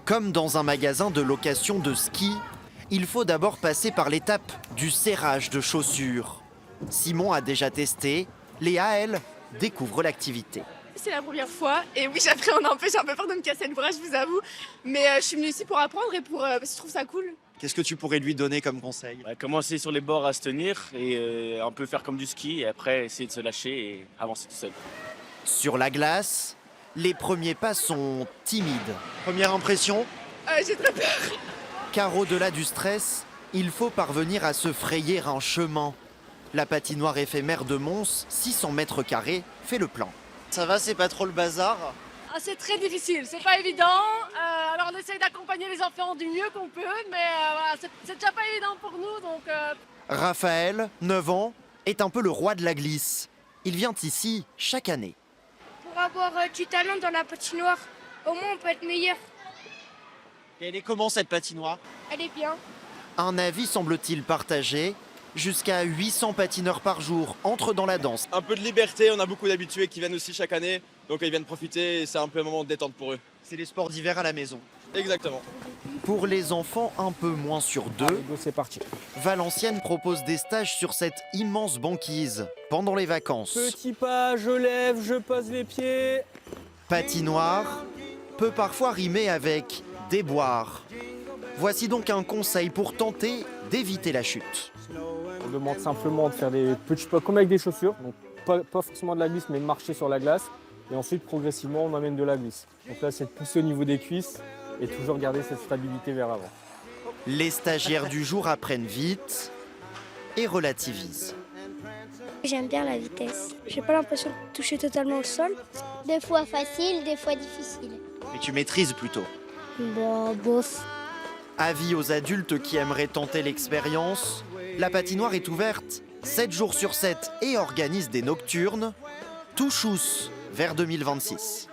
Comme dans un magasin de location de ski, il faut d'abord passer par l'étape du serrage de chaussures. Simon a déjà testé, Léa, elle, découvre l'activité. C'est la première fois et oui, j'appréhende un peu, j'ai un peu peur de me casser le bras, je vous avoue. Mais je suis venue ici pour apprendre et parce que je trouve ça cool. Qu'est-ce que tu pourrais lui donner comme conseil? Commencer sur les bords à se tenir et un peu faire comme du ski et après essayer de se lâcher et avancer tout seul. Sur la glace, les premiers pas sont timides. Première impression? J'ai très peur. Car au-delà du stress, il faut parvenir à se frayer un chemin. La patinoire éphémère de Mons, 600 mètres carrés, fait le plan. Ça va, c'est pas trop le bazar? C'est très difficile, c'est pas évident. Alors on essaye d'accompagner les enfants du mieux qu'on peut, mais voilà, c'est déjà pas évident pour nous. Donc, Raphaël, 9 ans, est un peu le roi de la glisse. Il vient ici chaque année. Pour avoir du talent dans la patinoire, au moins on peut être meilleur. Et elle est comment cette patinoire? Elle est bien. Un avis semble-t-il partagé. Jusqu'à 800 patineurs par jour entrent dans la danse. Un peu de liberté, on a beaucoup d'habitués qui viennent aussi chaque année, donc ils viennent profiter et c'est un peu un moment de détente pour eux. C'est les sports d'hiver à la maison. Exactement. Pour les enfants un peu moins sur deux, C'est parti. Valenciennes propose des stages sur cette immense banquise pendant les vacances. Petit pas, je lève, je pose les pieds. Patinoire peut parfois rimer avec déboire. Voici donc un conseil pour tenter d'éviter la chute. On demande simplement de faire des petits pas comme avec des chaussures, donc pas forcément de la glisse, mais de marcher sur la glace. Et ensuite, progressivement, on amène de la glisse. Donc là, c'est de pousser au niveau des cuisses et toujours garder cette stabilité vers l'avant. Les stagiaires du jour apprennent vite et relativisent. J'aime bien la vitesse. J'ai pas l'impression de toucher totalement le sol. Des fois facile, des fois difficile. Mais tu maîtrises plutôt. Bon, bof. Avis aux adultes qui aimeraient tenter l'expérience, la patinoire est ouverte 7 jours sur 7 et organise des nocturnes, tout chousse vers 2026.